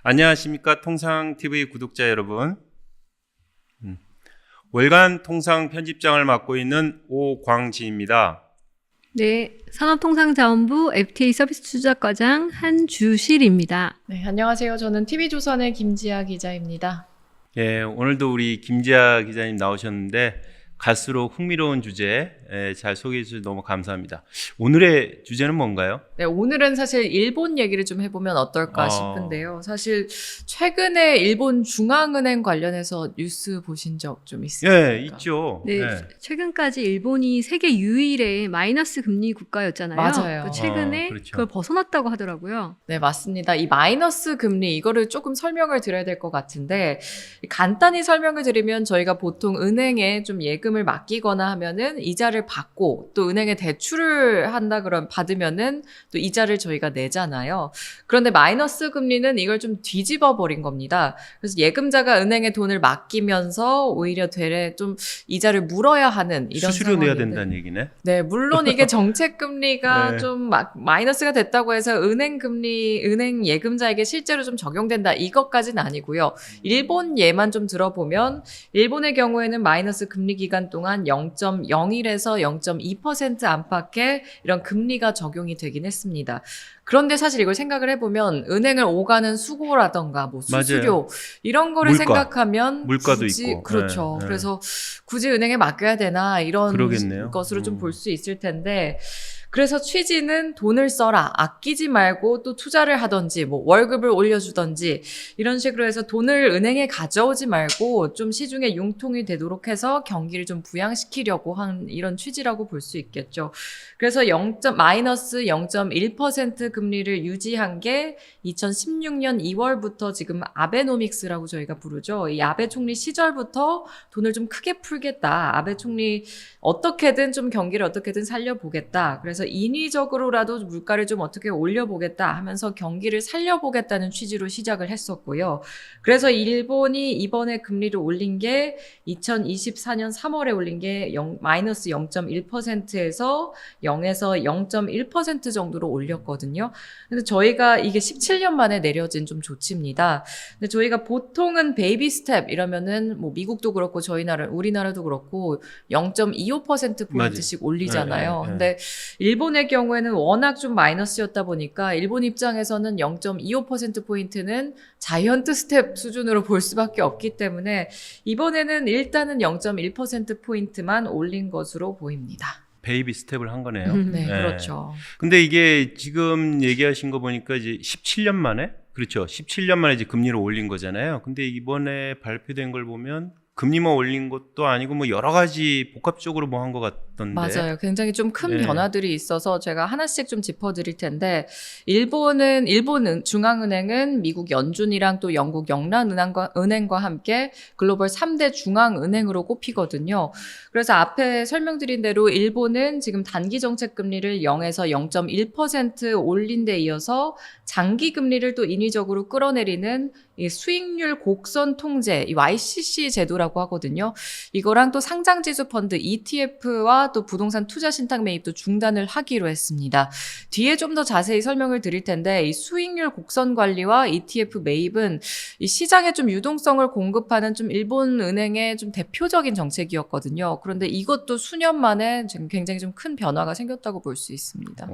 안녕하십니까 통상TV 구독자 여러분. 월간 통상 편집장을 맡고 있는 오광진입니다. 네, 산업통상자원부 FTA 서비스 추적과장 한주실입니다. 네, 안녕하세요. 저는 TV조선의 김지아 기자입니다. 예, 오늘도 우리 김지아 기자님 나오셨는데 갈수록 흥미로운 주제 잘 소개해 주셔서 너무 감사합니다. 오늘의 주제는 뭔가요? 네, 오늘은 사실 일본 얘기를 좀 해보면 어떨까 싶은데요. 사실 최근에 일본 중앙은행 관련해서 뉴스 보신 적 좀 있습니까? 예, 있죠. 네, 최근까지 일본이 세계 유일의 마이너스 금리 국가였잖아요. 맞아요. 최근에 그렇죠. 그걸 벗어났다고 하더라고요. 네, 맞습니다. 이 마이너스 금리, 이거를 조금 설명을 드려야 될 것 같은데, 간단히 설명을 드리면 저희가 보통 은행에 좀 예금을 맡기거나 하면은 이자를 받고 또 은행에 대출을 한다 그러면 받으면은 또 이자를 저희가 내잖아요. 그런데 마이너스 금리는 이걸 좀 뒤집어 버린 겁니다. 그래서 예금자가 은행에 돈을 맡기면서 오히려 되레 좀 이자를 물어야 하는 이런 수수료 내야 상황인데. 된다는 얘기네. 네, 물론 이게 정책 금리가 네. 좀 마이너스가 됐다고 해서 은행 금리, 은행 예금자에게 실제로 좀 적용된다 이것까지는 아니고요. 일본 예만 좀 들어보면 일본의 경우에는 마이너스 금리 기간 동안 0.01에서 0.2% 안팎의 이런 금리가 적용이 되긴 했습니다. 그런데 사실 이걸 생각을 해보면 은행을 오가는 수고라던가 뭐 수수료 맞아요. 이런 거를 물가. 생각하면 물가도 굳이, 있고. 그렇죠. 네, 네. 그래서 굳이 은행에 맡겨야 되나 이런 그러겠네요. 것으로 좀 볼 수 있을 텐데 그래서 취지는 돈을 써라, 아끼지 말고 또 투자를 하던지 뭐 월급을 올려주던지 이런 식으로 해서 돈을 은행에 가져오지 말고 좀 시중에 융통이 되도록 해서 경기를 좀 부양시키려고 한 이런 취지라고 볼 수 있겠죠. 그래서 마이너스 0.1% 금리를 유지한 게 2016년 2월부터 지금 아베노믹스라고 저희가 부르죠. 이 아베 총리 시절부터 돈을 좀 크게 풀겠다. 아베 총리 어떻게든 좀 경기를 어떻게든 살려보겠다. 그래서 인위적으로라도 물가를 좀 어떻게 올려보겠다 하면서 경기를 살려보겠다는 취지로 시작을 했었고요. 그래서 일본이 이번에 금리를 올린 게 2024년 3월에 올린 게 마이너스 0.1%에서 0에서 0.1% 정도로 올렸거든요. 근데 저희가 이게 17년 만에 내려진 좀 조치입니다. 근데 저희가 보통은 베이비 스텝 이러면은 뭐 미국도 그렇고 우리나라도 그렇고 0.25%포인트씩 올리잖아요. 네. 근데 일본의 경우에는 워낙 좀 마이너스였다 보니까 일본 입장에서는 0.25%포인트는 자이언트 스텝 수준으로 볼 수밖에 없기 때문에 이번에는 일단은 0.1%포인트만 올린 것으로 보입니다. 베이비 스텝을 한 거네요. 네, 그렇죠. 근데 이게 지금 얘기하신 거 보니까 이제 17년 만에, 그렇죠. 17년 만에 이제 금리를 올린 거잖아요. 근데 이번에 발표된 걸 보면 금리만 올린 것도 아니고 뭐 여러 가지 복합적으로 뭐 한 것 같던데. 맞아요. 굉장히 좀 큰 네. 변화들이 있어서 제가 하나씩 좀 짚어드릴 텐데 일본 중앙은행은 미국 연준이랑 또 영국 영란은행과 함께 글로벌 3대 중앙은행으로 꼽히거든요. 그래서 앞에 설명드린 대로 일본은 지금 단기 정책 금리를 0에서 0.1% 올린 데 이어서 장기 금리를 또 인위적으로 끌어내리는 이 수익률 곡선 통제, 이 YCC 제도라고 하거든요. 이거랑 또 상장지수 펀드 ETF와 또 부동산 투자 신탁 매입도 중단을 하기로 했습니다. 뒤에 좀 더 자세히 설명을 드릴 텐데 이 수익률 곡선 관리와 ETF 매입은 이 시장에 좀 유동성을 공급하는 좀 일본 은행의 좀 대표적인 정책이었거든요. 그런데 이것도 수년 만에 지금 굉장히 좀 큰 변화가 생겼다고 볼 수 있습니다.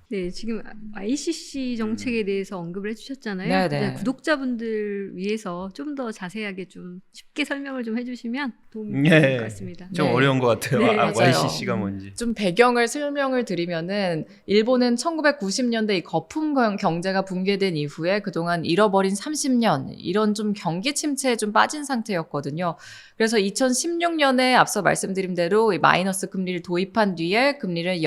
네, 지금 ICC 정책에 대해서 언급을 해주셨잖아요. 네네. 네, 구독자분들 위해서 좀 더 자세하게 좀 쉽게 설명을 좀 해주시면 도움이 될 것 같습니다. 좀 네. 어려운 것 같아요. 네, 아, 맞아요. YCC가 뭔지. 좀 배경을 설명을 드리면은 일본은 1990년대 이 거품 경제가 붕괴된 이후에 그동안 잃어버린 30년 이런 좀 경기 침체에 좀 빠진 상태였거든요. 그래서 2016년에 앞서 말씀드린 대로 이 마이너스 금리를 도입한 뒤에 금리를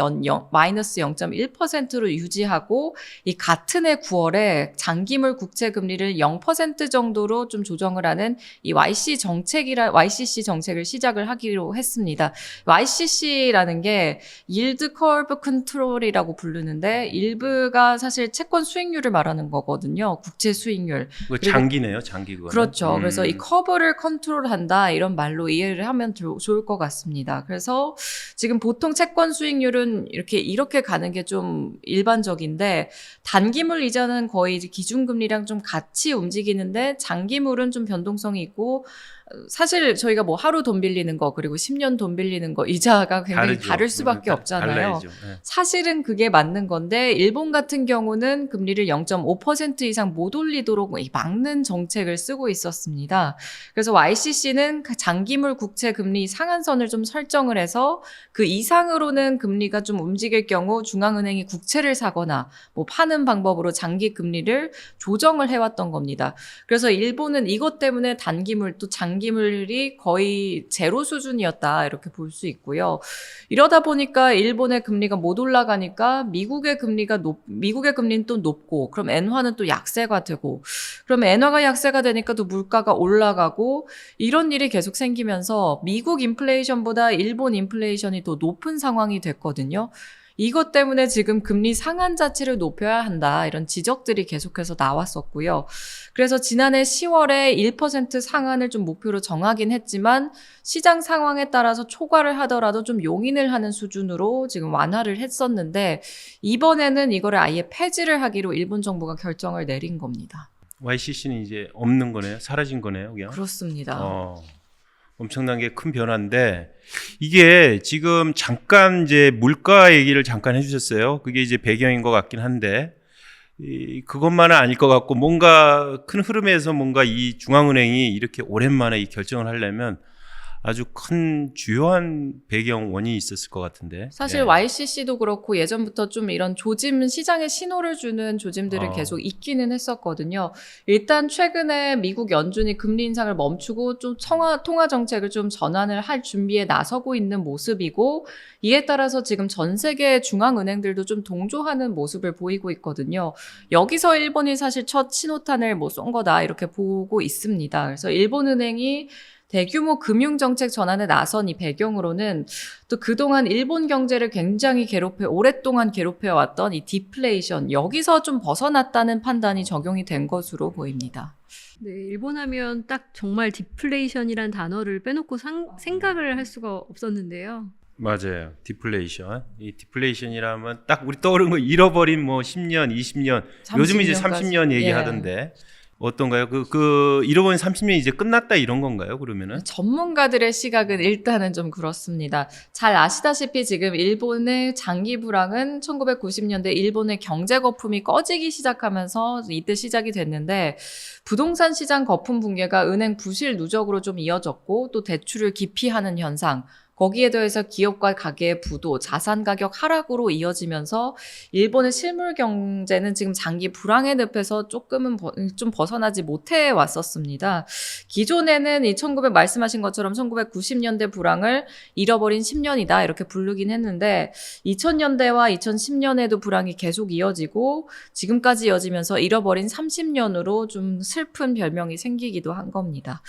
마이너스 0.1%로 유지하고 이 같은 해 9월에 장기물 국채 금리를 0% 정도로 좀 조정을 하는 이 YCC 정책을 시작을 하기로 했습니다. YCC라는 게 Yield Curve Control이라고 부르는데 일부가 사실 채권 수익률을 말하는 거거든요. 국채 수익률. 그거 장기네요, 장기 그거. 그렇죠. 그래서 이 커브를 컨트롤한다 이런 말로 이해를 하면 좋을 것 같습니다. 그래서 지금 보통 채권 수익률은 이렇게 가는 게 좀 일반적인데 단기물 이자는 거의 이제 기준금리랑 좀 같이 움직이는데 장기물은 좀 변동성이 있고 사실 저희가 뭐 하루 돈 빌리는 거 그리고 10년 돈 빌리는 거 이자가 굉장히 다르죠. 다를 수밖에 없잖아요. 달라야죠. 네. 사실은 그게 맞는 건데 일본 같은 경우는 금리를 0.5% 이상 못 올리도록 막는 정책을 쓰고 있었습니다. 그래서 YCC는 장기물 국채 금리 상한선을 좀 설정을 해서 그 이상으로는 금리가 좀 움직일 경우 중앙은행이 국채를 사거나 뭐 파는 방법으로 장기 금리를 조정을 해왔던 겁니다. 그래서 일본은 이것 때문에 단기물 또 장기물이 거의 제로 수준이었다 이렇게 볼 수 있고요. 이러다 보니까 일본의 금리가 못 올라가니까 미국의 금리는 또 높고 그럼 엔화는 또 약세가 되고 그럼 엔화가 약세가 되니까 또 물가가 올라가고 이런 일이 계속 생기면서 미국 인플레이션보다 일본 인플레이션이 더 높은 상황이 됐거든요. 이것 때문에 지금 금리 상한 자치를 높여야 한다 이런 지적들이 계속해서 나왔었고요. 그래서 지난해 10월에 1% 상한을 좀 목표로 정하긴 했지만 시장 상황에 따라서 초과를 하더라도 좀 용인을 하는 수준으로 지금 완화를 했었는데 이번에는 이거를 아예 폐지를 하기로 일본 정부가 결정을 내린 겁니다. YCC는 이제 없는 거네요. 사라진 거네요. 그냥. 그렇습니다. 엄청난 게 큰 변화인데 이게 지금 잠깐 이제 물가 얘기를 잠깐 해주셨어요. 그게 이제 배경인 것 같긴 한데 그것만은 아닐 것 같고 뭔가 큰 흐름에서 뭔가 이 중앙은행이 이렇게 오랜만에 이 결정을 하려면 아주 큰 주요한 배경 원인이 있었을 것 같은데. 사실 YCC도 그렇고 예전부터 좀 이런 조짐 시장에 신호를 주는 조짐들을 계속 있기는 했었거든요. 일단 최근에 미국 연준이 금리 인상을 멈추고 좀 통화 정책을 좀 전환을 할 준비에 나서고 있는 모습이고 이에 따라서 지금 전 세계 중앙은행들도 좀 동조하는 모습을 보이고 있거든요. 여기서 일본이 사실 첫 신호탄을 쏜 거다 이렇게 보고 있습니다. 그래서 일본은행이 대규모 금융정책 전환에 나선 이 배경으로는 또 그동안 일본 경제를 굉장히 오랫동안 괴롭혀왔던 이 디플레이션, 여기서 좀 벗어났다는 판단이 적용이 된 것으로 보입니다. 네, 일본 하면 딱 정말 디플레이션이란 단어를 빼놓고 생각을 할 수가 없었는데요. 맞아요. 디플레이션. 이 디플레이션이라면 딱 우리 떠오르는 거 잃어버린 뭐 10년, 20년, 요즘 이제 30년 얘기하던데. 어떤가요? 잃어버린 30년이 이제 끝났다 이런 건가요, 그러면은? 전문가들의 시각은 일단은 좀 그렇습니다. 잘 아시다시피 지금 일본의 장기 불황은 1990년대 일본의 경제 거품이 꺼지기 시작하면서 이때 시작이 됐는데 부동산 시장 거품 붕괴가 은행 부실 누적으로 좀 이어졌고 또 대출을 기피하는 현상, 거기에 더해서 기업과 가계의 부도, 자산 가격 하락으로 이어지면서 일본의 실물 경제는 지금 장기 불황의 늪에서 조금은 좀 벗어나지 못해 왔었습니다. 기존에는 말씀하신 것처럼 1990년대 불황을 잃어버린 10년이다 이렇게 부르긴 했는데 2000년대와 2010년에도 불황이 계속 이어지고 지금까지 이어지면서 잃어버린 30년으로 좀 슬픈 별명이 생기기도 한 겁니다.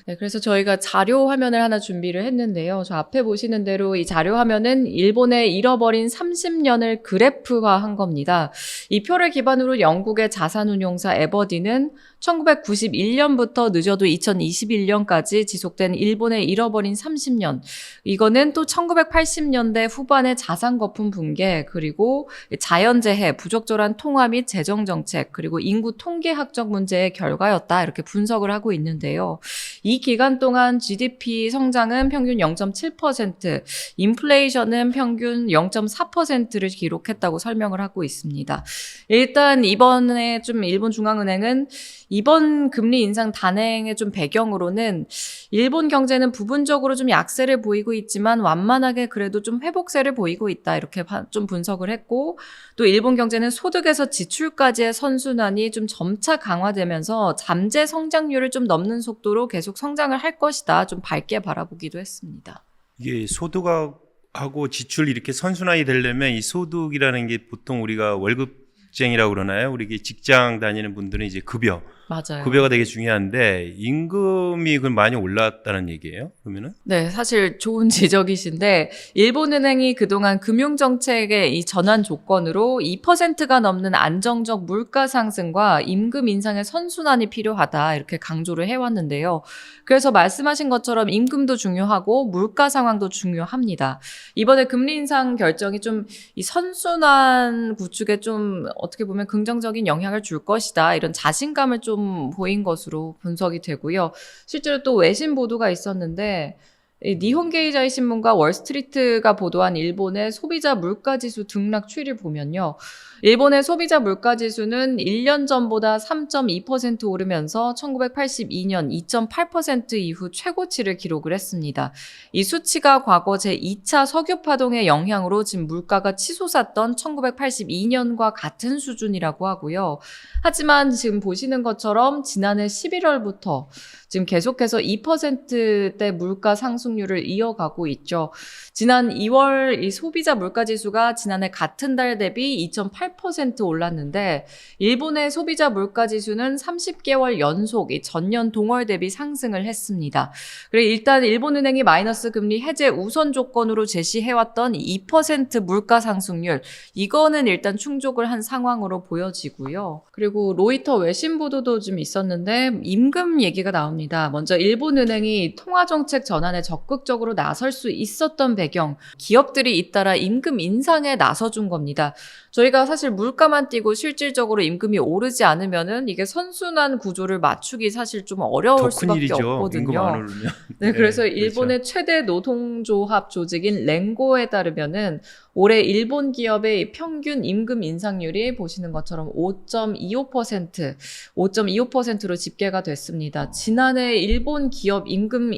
네, 그래서 저희가 자료 화면을 하나 준비를 했는데요. 저 앞에 보시는 대로 이 자료 화면은 일본의 잃어버린 30년을 그래프화한 겁니다. 이 표를 기반으로 영국의 자산운용사 에버디는 1991년부터 늦어도 2021년까지 지속된 일본의 잃어버린 30년. 이거는 또 1980년대 후반의 자산 거품 붕괴, 그리고 자연재해, 부적절한 통화 및 재정정책, 그리고 인구 통계학적 문제의 결과였다. 이렇게 분석을 하고 있는데요. 이 기간 동안 GDP 성장은 평균 0.7%, 인플레이션은 평균 0.4%를 기록했다고 설명을 하고 있습니다. 일단 이번에 좀 일본 중앙은행은 이번 금리 인상 단행의 좀 배경으로는 일본 경제는 부분적으로 좀 약세를 보이고 있지만 완만하게 그래도 좀 회복세를 보이고 있다 이렇게 좀 분석을 했고 또 일본 경제는 소득에서 지출까지의 선순환이 좀 점차 강화되면서 잠재 성장률을 좀 넘는 속도로 계속 성장을 할 것이다 좀 밝게 바라보기도 했습니다. 이게 소득하고 지출 이렇게 선순환이 되려면 이 소득이라는 게 보통 우리가 월급쟁이라고 그러나요? 우리 직장 다니는 분들은 이제 급여 맞아요. 급여가 되게 중요한데 임금이 그럼 많이 올랐다는 얘기예요? 그러면은? 네, 사실 좋은 지적이신데 일본은행이 그동안 금융정책의 이 전환 조건으로 2%가 넘는 안정적 물가 상승과 임금 인상의 선순환이 필요하다 이렇게 강조를 해왔는데요. 그래서 말씀하신 것처럼 임금도 중요하고 물가 상황도 중요합니다. 이번에 금리 인상 결정이 좀 이 선순환 구축에 좀 어떻게 보면 긍정적인 영향을 줄 것이다 이런 자신감을 좀 보인 것으로 분석이 되고요. 실제로 또 외신 보도가 있었는데 이 니혼게이자이 신문과 월스트리트가 보도한 일본의 소비자 물가지수 등락 추이를 보면요. 일본의 소비자 물가지수는 1년 전보다 3.2% 오르면서 1982년 2.8% 이후 최고치를 기록을 했습니다. 이 수치가 과거 제2차 석유파동의 영향으로 지금 물가가 치솟았던 1982년과 같은 수준이라고 하고요. 하지만 지금 보시는 것처럼 지난해 11월부터 지금 계속해서 2%대 물가 상승률을 이어가고 있죠. 지난 2월 이 소비자 물가지수가 지난해 같은 달 대비 2.8% 올랐는데 일본의 소비자 물가지수는 30개월 연속 이 전년 동월 대비 상승을 했습니다. 그리고 일단 일본은행이 마이너스 금리 해제 우선 조건으로 제시해왔던 2% 물가 상승률 이거는 일단 충족을 한 상황으로 보여지고요. 그리고 로이터 외신 보도도 좀 있었는데 임금 얘기가 나옵니다. 먼저 일본은행이 통화정책 전환에 적극적으로 나설 수 있었던 배경, 기업들이 잇따라 임금 인상에 나서준 겁니다. 저희가 사실 물가만 띄고 실질적으로 임금이 오르지 않으면은 이게 선순환 구조를 맞추기 사실 좀 어려울 더 수밖에 큰일이죠. 없거든요. 임금 안 오르면. 네, 그래서 그렇죠. 일본의 최대 노동조합 조직인 랭고에 따르면은 올해 일본 기업의 평균 임금 인상률이 보시는 것처럼 5.25%로 집계가 됐습니다. 지난해 일본 기업 임금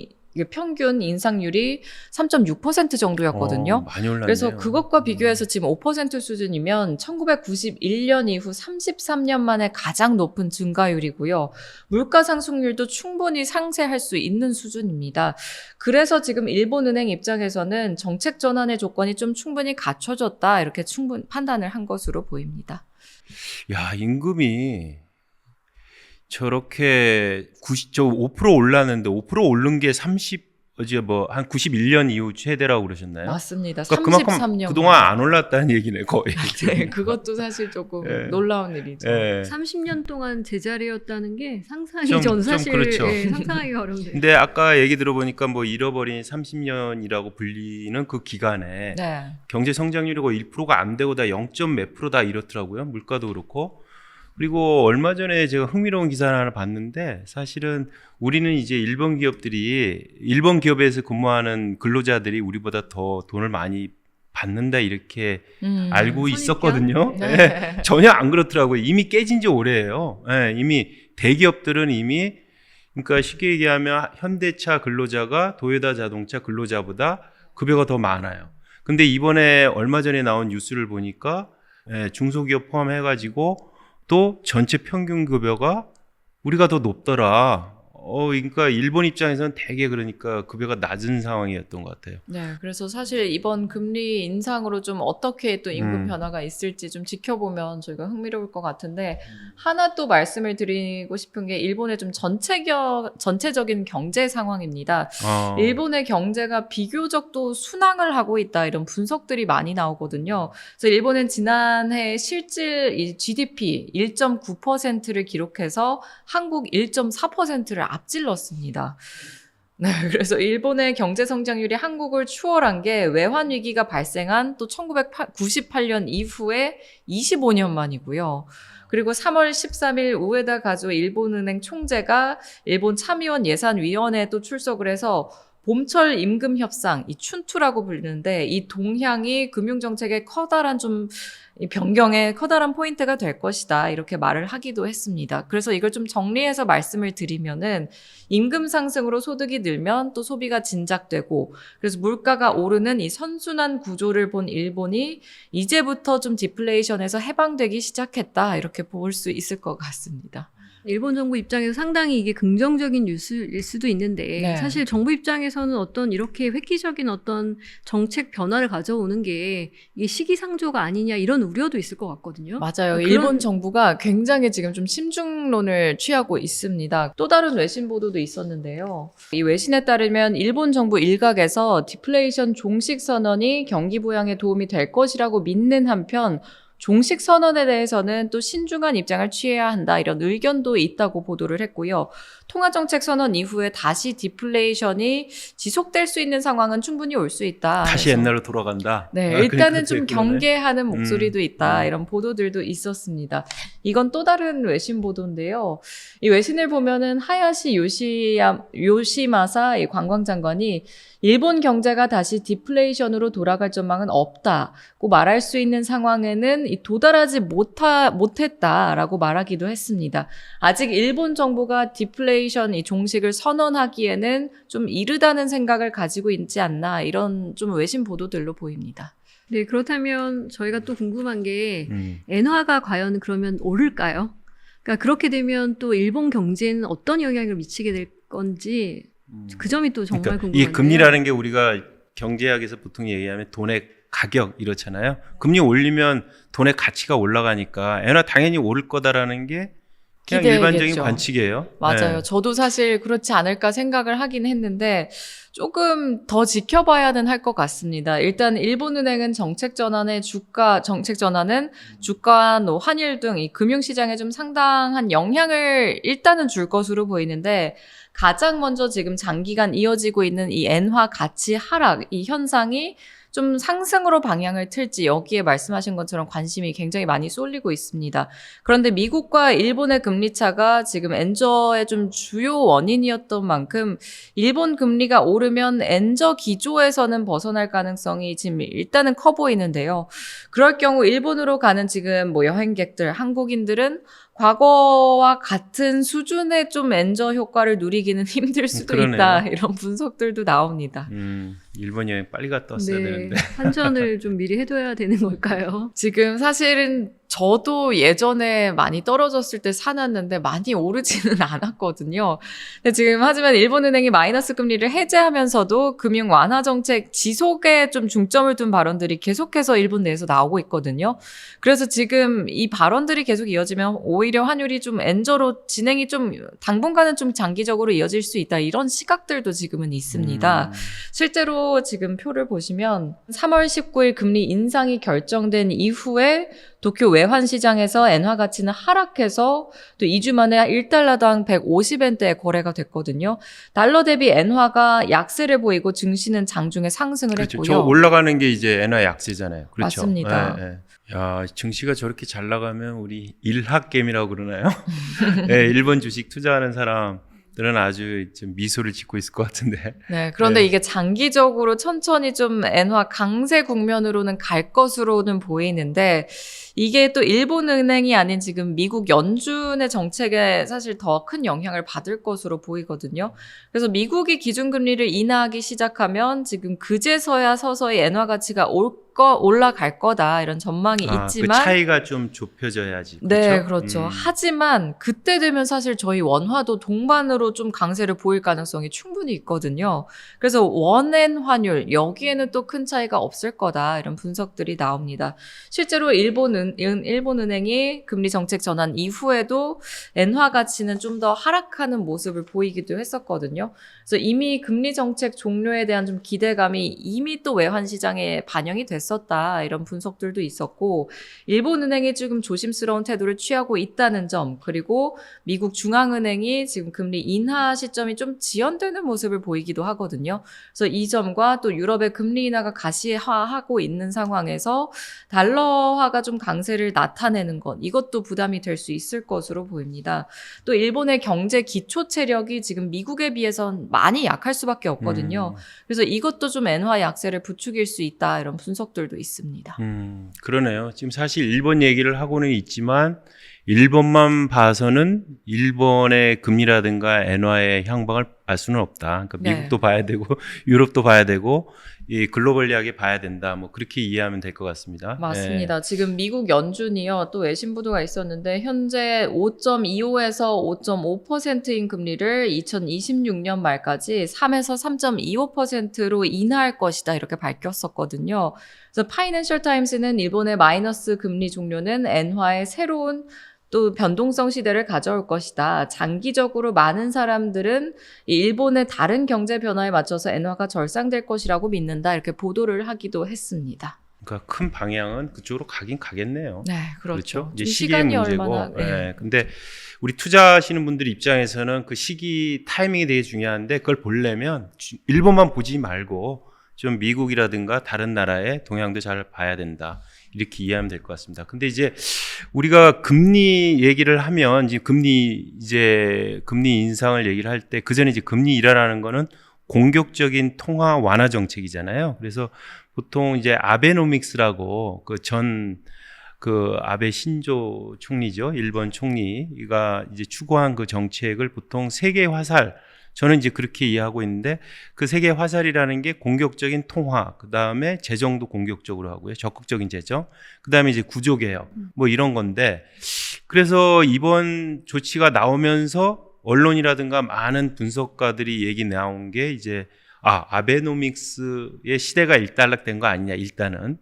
평균 인상률이 3.6% 정도였거든요. 많이 올랐네요. 그래서 그것과 비교해서 지금 5% 수준이면 1991년 이후 33년 만에 가장 높은 증가율이고요. 물가 상승률도 충분히 상쇄할 수 있는 수준입니다. 그래서 지금 일본은행 입장에서는 정책 전환의 조건이 좀 충분히 갖춰졌다 이렇게 충분히 판단을 한 것으로 보입니다. 야, 임금이 저렇게 5% 올랐는데 5% 오른 게 한 91년 이후 최대라고 그러셨나요? 맞습니다. 그러니까 33년 그만큼 그동안 안 올랐다는 얘기네, 거의. 네, 그것도 사실 조금 네. 놀라운 일이죠. 예. 30년 동안 제자리였다는 게 상상이 좀 전 사실 그렇죠. 상상하기가 어려운데. 근데 아까 얘기 들어보니까 뭐 잃어버린 30년이라고 불리는 그 기간에 네. 경제 성장률이 거의 1%가 안 되고 다 0점 몇 프로 다 이렇더라고요. 물가도 그렇고. 그리고 얼마 전에 제가 흥미로운 기사를 하나 봤는데 사실은 우리는 이제 일본 기업에서 근무하는 근로자들이 우리보다 더 돈을 많이 받는다 이렇게 알고 선입견? 있었거든요. 네. 네. 전혀 안 그렇더라고요. 이미 깨진 지 오래예요. 네, 이미 대기업들은 이미 그러니까 쉽게 얘기하면 현대차 근로자가 도요타 자동차 근로자보다 급여가 더 많아요. 근데 이번에 얼마 전에 나온 뉴스를 보니까 중소기업 포함해가지고 또 전체 평균 급여가 우리가 더 높더라. 그러니까 일본 입장에서는 되게 그러니까 급여가 낮은 상황이었던 것 같아요. 네, 그래서 사실 이번 금리 인상으로 좀 어떻게 또 임금 변화가 있을지 좀 지켜보면 저희가 흥미로울 것 같은데 하나 또 말씀을 드리고 싶은 게 일본의 좀 전체적인 경제 상황입니다. 일본의 경제가 비교적 또 순항을 하고 있다 이런 분석들이 많이 나오거든요. 그래서 일본은 지난해 실질 이 GDP 1.9%를 기록해서 한국 1.4%를 앞질렀습니다. 네, 그래서 일본의 경제 성장률이 한국을 추월한 게 외환 위기가 발생한 또 1998년 이후에 25년 만이고요. 그리고 3월 13일 우에다 가조 일본은행 총재가 일본 참의원 예산위원회에 또 출석을 해서 봄철 임금 협상, 이 춘투라고 불리는데 이 동향이 금융정책의 커다란 좀 변경의 커다란 포인트가 될 것이다. 이렇게 말을 하기도 했습니다. 그래서 이걸 좀 정리해서 말씀을 드리면은 임금 상승으로 소득이 늘면 또 소비가 진작되고 그래서 물가가 오르는 이 선순환 구조를 본 일본이 이제부터 좀 디플레이션에서 해방되기 시작했다. 이렇게 볼 수 있을 것 같습니다. 일본 정부 입장에서 상당히 이게 긍정적인 뉴스일 수도 있는데 네. 사실 정부 입장에서는 어떤 이렇게 획기적인 어떤 정책 변화를 가져오는 게 이게 시기상조가 아니냐 이런 우려도 있을 것 같거든요. 맞아요. 그런- 일본 정부가 굉장히 지금 좀 심중론을 취하고 있습니다. 또 다른 외신 보도도 있었는데요. 이 외신에 따르면 일본 정부 일각에서 디플레이션 종식 선언이 경기 부양에 도움이 될 것이라고 믿는 한편 종식 선언에 대해서는 또 신중한 입장을 취해야 한다 이런 의견도 있다고 보도를 했고요. 통화정책 선언 이후에 다시 디플레이션이 지속될 수 있는 상황은 충분히 올 수 있다. 다시 그래서 옛날로 돌아간다. 네, 아, 일단은 그렇게 좀 했구나. 경계하는 목소리도 있다. 음. 이런 보도들도 있었습니다. 이건 또 다른 외신 보도인데요. 이 외신을 보면은 하야시 요시마사 이 관광장관이 일본 경제가 다시 디플레이션으로 돌아갈 전망은 없다고 말할 수 있는 상황에는 도달하지 못했다라고 말하기도 했습니다. 아직 일본 정부가 디플레이션 이 종식을 선언하기에는 좀 이르다는 생각을 가지고 있지 않나 이런 좀 외신 보도들로 보입니다. 네, 그렇다면 저희가 또 궁금한 게 음. 엔화가 과연 그러면 오를까요? 그러니까 그렇게 되면 또 일본 경제는 어떤 영향을 미치게 될 건지 그 점이 또 정말 그러니까 궁금한데요. 이 금리라는 게 우리가 경제학에서 보통 얘기하면 돈의 가격 이렇잖아요. 금리 올리면 돈의 가치가 올라가니까 엔화 당연히 오를 거다라는 게 그냥 기대겠죠. 일반적인 관측이에요. 맞아요. 네. 저도 사실 그렇지 않을까 생각을 하긴 했는데 조금 더 지켜봐야는 할 것 같습니다. 일단 일본은행은 정책 전환은 주가, 환율 등 이 금융시장에 좀 상당한 영향을 일단은 줄 것으로 보이는데 가장 먼저 지금 장기간 이어지고 있는 이 엔화 가치 하락 이 현상이 좀 상승으로 방향을 틀지 여기에 말씀하신 것처럼 관심이 굉장히 많이 쏠리고 있습니다. 그런데 미국과 일본의 금리 차가 지금 엔저의 좀 주요 원인이었던 만큼 일본 금리가 오르면 엔저 기조에서는 벗어날 가능성이 지금 일단은 커 보이는데요. 그럴 경우 일본으로 가는 지금 뭐 여행객들, 한국인들은 과거와 같은 수준의 좀 엔저 효과를 누리기는 힘들 수도 그러네요. 있다. 이런 분석들도 나옵니다. 일본 여행 빨리 갔다 왔어야 네, 되는데. 환전을 좀 미리 해둬야 되는 걸까요? 지금 사실은 저도 예전에 많이 떨어졌을 때 사놨는데 많이 오르지는 않았거든요. 근데 지금 하지만 일본은행이 마이너스 금리를 해제하면서도 금융 완화 정책 지속에 좀 중점을 둔 발언들이 계속해서 일본 내에서 나오고 있거든요. 그래서 지금 이 발언들이 계속 이어지면 오히려 환율이 좀 엔저로 진행이 좀 당분간은 좀 장기적으로 이어질 수 있다. 이런 시각들도 지금은 있습니다. 실제로 지금 표를 보시면 3월 19일 금리 인상이 결정된 이후에 도쿄 외환시장에서 엔화 가치는 하락해서 또 2주 만에 1달러당 150엔대에 거래가 됐거든요. 달러 대비 엔화가 약세를 보이고 증시는 장중에 상승을 그렇죠. 했고요. 저 올라가는 게 이제 엔화 약세잖아요. 그렇죠. 맞습니다. 예, 예. 야, 증시가 저렇게 잘 나가면 우리 일학겜이라고 그러나요? 예, 일본 주식 투자하는 사람들은 아주 좀 미소를 짓고 있을 것 같은데. 네, 그런데 네. 이게 장기적으로 천천히 좀 엔화 강세 국면으로는 갈 것으로는 보이는데 이게 또 일본은행이 아닌 지금 미국 연준의 정책에 사실 더 큰 영향을 받을 것으로 보이거든요. 그래서 미국이 기준금리를 인하하기 시작하면 지금 그제서야 서서히 엔화 가치가 올라갈 거다 이런 전망이 그 있지만 차이가 좀 좁혀져야지. 네, 그렇죠? 그렇죠. 하지만 그때 되면 사실 저희 원화도 동반으로 좀 강세를 보일 가능성이 충분히 있거든요. 그래서 원엔 환율 여기에는 또 큰 차이가 없을 거다 이런 분석들이 나옵니다. 실제로 일본은행이 금리 정책 전환 이후에도 엔화 가치는 좀 더 하락하는 모습을 보이기도 했었거든요. 그래서 이미 금리 정책 종료에 대한 좀 기대감이 이미 또 외환 시장에 반영이 됐었다 이런 분석들도 있었고 일본은행이 지금 조심스러운 태도를 취하고 있다는 점 그리고 미국 중앙은행이 지금 금리 인하 시점이 좀 지연되는 모습을 보이기도 하거든요. 그래서 이 점과 또 유럽의 금리 인하가 가시화하고 있는 상황에서 달러화가 좀 강세를 나타내는 것 이것도 부담이 될 수 있을 것으로 보입니다. 또 일본의 경제 기초 체력이 지금 미국에 비해선 많이 약할 수밖에 없거든요. 그래서 이것도 좀 엔화 약세를 부추길 수 있다 이런 분석들도 있습니다. 그러네요. 지금 사실 일본 얘기를 하고는 있지만 일본만 봐서는 일본의 금리라든가 엔화의 향방을 알 수는 없다. 그러니까 네. 미국도 봐야 되고 유럽도 봐야 되고 이 글로벌리하게 봐야 된다. 뭐 그렇게 이해하면 될 것 같습니다. 맞습니다. 지금 미국 연준이요. 또 외신 보도가 있었는데 현재 5.25에서 5.5%인 금리를 2026년 말까지 3에서 3.25%로 인하할 것이다. 이렇게 밝혔었거든요. 그래서 파이낸셜 타임스는 일본의 마이너스 금리 종료는 엔화의 새로운 또 변동성 시대를 가져올 것이다. 장기적으로 많은 사람들은 이 일본의 다른 경제 변화에 맞춰서 엔화가 절상될 것이라고 믿는다. 이렇게 보도를 하기도 했습니다. 그러니까 큰 방향은 그쪽으로 가긴 가겠네요. 네, 그렇죠. 이제 좀 시기의 시간이 문제고. 얼마나. 네. 근데 우리 투자하시는 분들 입장에서는 그 시기 타이밍이 되게 중요한데 그걸 보려면 일본만 보지 말고 좀 미국이라든가 다른 나라의 동향도 잘 봐야 된다. 이렇게 이해하면 될 것 같습니다. 근데 이제 우리가 금리 얘기를 하면 이제 금리 인상을 얘기를 할 때 그 전에 이제 금리 인하라는 거는 공격적인 통화 완화 정책이잖아요. 그래서 보통 이제 아베노믹스라고 그 아베 신조 총리죠. 일본 총리가 이제 추구한 그 정책을 보통 세계 화살, 저는 이제 그렇게 이해하고 있는데 그 세계 화살이라는 게 공격적인 통화, 그 다음에 재정도 공격적으로 하고요. 적극적인 재정, 그 다음에 이제 구조개혁, 뭐 이런 건데 그래서 이번 조치가 나오면서 언론이라든가 많은 분석가들이 얘기 나온 게 이제 아베노믹스의 시대가 일단락된 거 아니냐, 일단은.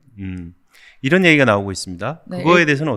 이런 얘기가 나오고 있습니다. 네, 그거에 대해서는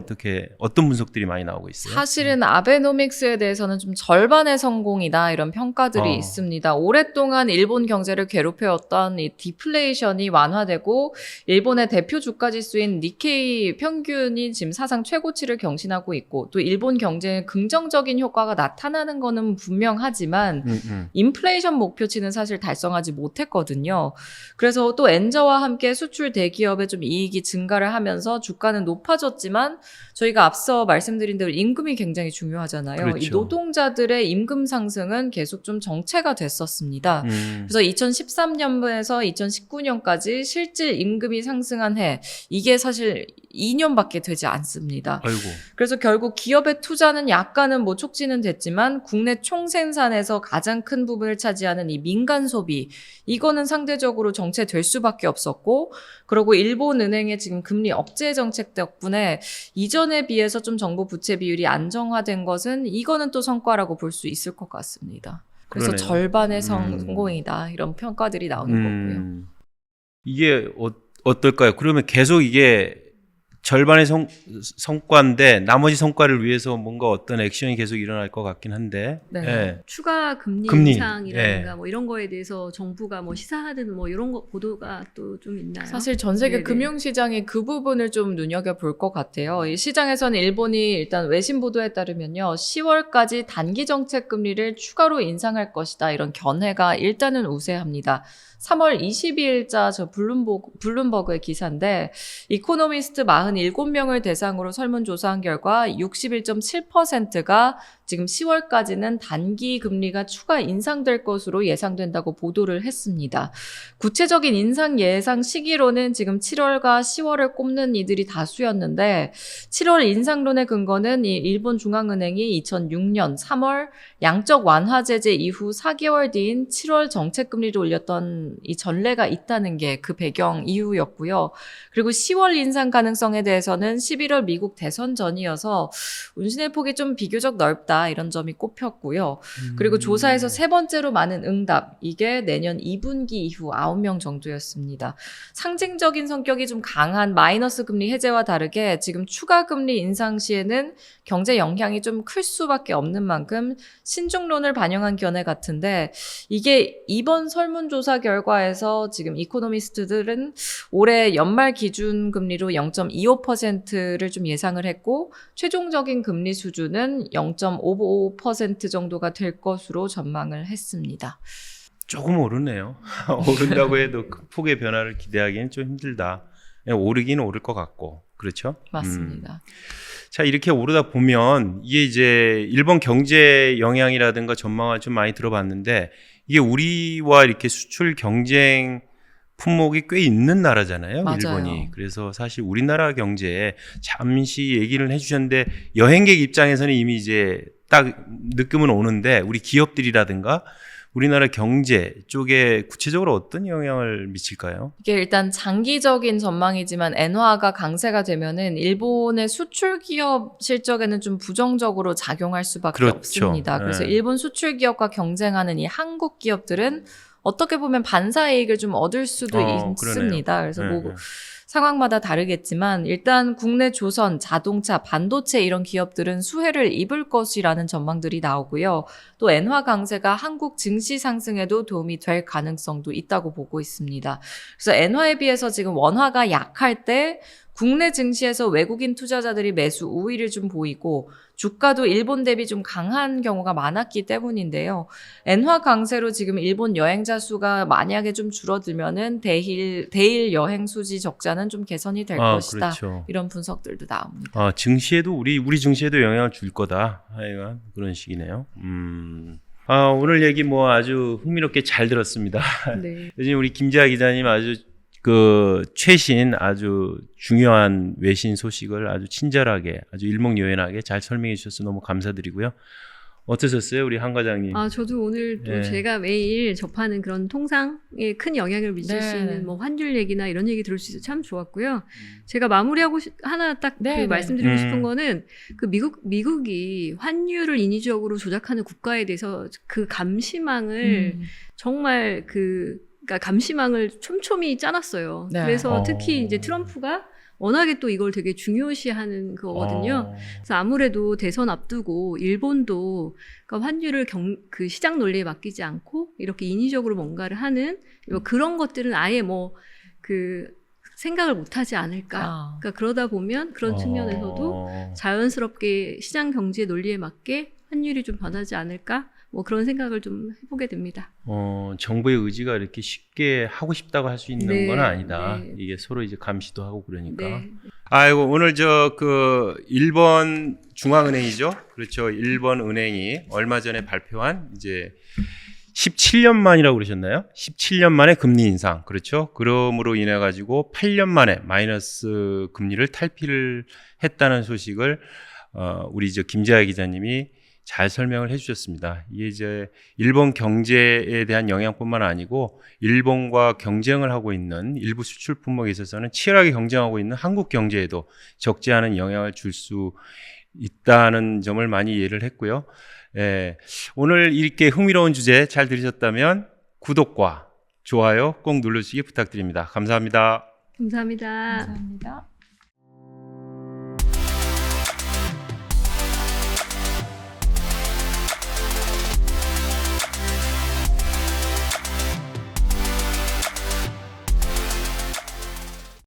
어떤 분석들이 많이 나오고 있어요? 사실은 아베노믹스에 대해서는 좀 절반의 성공이다 이런 평가들이 있습니다. 오랫동안 일본 경제를 괴롭혀왔던 이 디플레이션이 완화되고 일본의 대표 주가 지수인 니케이 평균이 지금 사상 최고치를 경신하고 있고 또 일본 경제에 긍정적인 효과가 나타나는 거는 분명하지만 인플레이션 목표치는 사실 달성하지 못했거든요. 그래서 또 엔저와 함께 수출 대기업의 좀 이익이 증가를 하면서 주가는 높아졌지만 저희가 앞서 말씀드린 대로 임금이 굉장히 중요하잖아요. 그렇죠. 이 노동자들의 임금 상승은 계속 좀 정체가 됐었습니다. 그래서 2013년에서 2019년까지 실질 임금이 상승한 해 이게 사실 2년밖에 되지 않습니다. 아이고. 그래서 결국 기업의 투자는 약간은 뭐 촉진은 됐지만 국내 총생산에서 가장 큰 부분을 차지하는 이 민간 소비 이거는 상대적으로 정체될 수밖에 없었고 그리고 일본은행의 지금 금리 억제 정책 덕분에 이전에 비해서 좀 정부 부채 비율이 안정화된 것은 이거는 또 성과라고 볼 수 있을 것 같습니다. 그래서 그러네요. 절반의 성공이다 이런 평가들이 나오는 거고요. 이게 어떨까요? 그러면 계속 이게 절반의 성과인데 나머지 성과를 위해서 뭔가 어떤 액션이 계속 일어날 것 같긴 한데. 네. 예. 추가 금리 금리, 인상이라든가 예. 뭐 이런 거에 대해서 정부가 뭐 시사하든 뭐 이런 거 보도가 또 좀 있나요? 사실 전 세계 네네. 금융시장이 그 부분을 좀 눈여겨볼 것 같아요. 이 시장에서는 일본이 일단 외신 보도에 따르면요. 10월까지 단기 정책 금리를 추가로 인상할 것이다. 이런 견해가 일단은 우세합니다. 3월 22일자 저 블룸버그의 기사인데 이코노미스트 47명을 대상으로 설문조사한 결과 61.7%가 지금 10월까지는 단기 금리가 추가 인상될 것으로 예상된다고 보도를 했습니다. 구체적인 인상 예상 시기로는 지금 7월과 10월을 꼽는 이들이 다수였는데 7월 인상론의 근거는 이 일본 중앙은행이 2006년 3월 양적 완화 제재 이후 4개월 뒤인 7월 정책 금리를 올렸던 이 전례가 있다는 게 그 배경 이유였고요. 그리고 10월 인상 가능성에 대해서는 11월 미국 대선 전이어서 운신의 폭이 좀 비교적 넓다 이런 점이 꼽혔고요. 그리고 조사에서 세 번째로 많은 응답 이게 내년 2분기 이후 9명 정도였습니다. 상징적인 성격이 좀 강한 마이너스 금리 해제와 다르게 지금 추가 금리 인상 시에는 경제 영향이 좀 클 수밖에 없는 만큼 신중론을 반영한 견해 같은데 이게 이번 설문조사 결과에서 지금 이코노미스트들은 올해 연말 기준 금리로 0.25%를 좀 예상을 했고 최종적인 금리 수준은 0.55% 정도가 될 것으로 전망을 했습니다. 조금 오르네요. 오른다고 해도 큰 폭의 변화를 기대하기는 좀 힘들다. 그냥 오르긴 오를 것 같고. 그렇죠? 맞습니다. 자, 이렇게 오르다 보면 이게 이제 일본 경제 영향이라든가 전망을 좀 많이 들어봤는데 이게 우리와 이렇게 수출 경쟁 품목이 꽤 있는 나라잖아요. 맞아요. 일본이. 그래서 사실 우리나라 경제에 잠시 얘기를 해주셨는데 여행객 입장에서는 이미 이제 딱 느낌은 오는데 우리 기업들이라든가 우리나라 경제 쪽에 구체적으로 어떤 영향을 미칠까요? 이게 일단 장기적인 전망이지만 엔화가 강세가 되면은 일본의 수출 기업 실적에는 좀 부정적으로 작용할 수밖에 그렇죠. 없습니다. 그래서 네. 일본 수출 기업과 경쟁하는 이 한국 기업들은 어떻게 보면 반사이익을 좀 얻을 수도 있습니다. 그래서 네, 뭐 네. 상황마다 다르겠지만 일단 국내 조선, 자동차, 반도체 이런 기업들은 수혜를 입을 것이라는 전망들이 나오고요. 또 엔화 강세가 한국 증시 상승에도 도움이 될 가능성도 있다고 보고 있습니다. 그래서 엔화에 비해서 지금 원화가 약할 때 국내 증시에서 외국인 투자자들이 매수 우위를 좀 보이고 주가도 일본 대비 좀 강한 경우가 많았기 때문인데요. 엔화 강세로 지금 일본 여행자 수가 만약에 좀 줄어들면은 대일 여행 수지 적자는 좀 개선이 될 것이다. 그렇죠. 이런 분석들도 나옵니다. 증시에도 우리 증시에도 영향을 줄 거다. 하여간 그런 식이네요. 오늘 얘기 뭐 아주 흥미롭게 잘 들었습니다. 네. 요즘 우리 김재하 기자님 아주 최신 아주 중요한 외신 소식을 아주 친절하게 아주 일목요연하게 잘 설명해 주셔서 너무 감사드리고요. 어떠셨어요, 우리 한 과장님? 저도 오늘 또 네. 제가 매일 접하는 그런 통상에 큰 영향을 미칠 수 있는 뭐 환율 얘기나 이런 얘기 들을 수 있어서 참 좋았고요. 제가 마무리하고 하나 딱 네, 네. 말씀드리고 싶은 거는 그 미국이 환율을 인위적으로 조작하는 국가에 대해서 그 감시망을 정말 그러니까 감시망을 촘촘히 짜놨어요. 네. 그래서 특히 이제 트럼프가 워낙에 또 이걸 되게 중요시하는 거거든요. 그래서 아무래도 대선 앞두고 일본도 그러니까 환율을 그 시장 논리에 맡기지 않고 이렇게 인위적으로 뭔가를 하는 그런 것들은 아예 뭐 그 생각을 못하지 않을까. 그러니까 그러다 보면 그런 측면에서도 자연스럽게 시장 경제 논리에 맞게 환율이 좀 변하지 않을까. 뭐 그런 생각을 좀 해보게 됩니다. 정부의 의지가 이렇게 쉽게 하고 싶다고 할 수 있는 네, 건 아니다. 네. 이게 서로 이제 감시도 하고 그러니까. 네. 아이고, 오늘 일본 중앙은행이죠. 그렇죠. 일본 은행이 얼마 전에 발표한 이제 17년 만이라고 그러셨나요? 17년 만에 금리 인상. 그렇죠. 그럼으로 인해 가지고 8년 만에 마이너스 금리를 탈피를 했다는 소식을 우리 김재하 기자님이 잘 설명을 해주셨습니다. 이게 이제 일본 경제에 대한 영향뿐만 아니고 일본과 경쟁을 하고 있는 일부 수출 품목에 있어서는 치열하게 경쟁하고 있는 한국 경제에도 적지 않은 영향을 줄 수 있다는 점을 많이 이해를 했고요. 오늘 이렇게 흥미로운 주제 잘 들으셨다면 구독과 좋아요 꼭 눌러주시기 부탁드립니다. 감사합니다. 감사합니다. 감사합니다.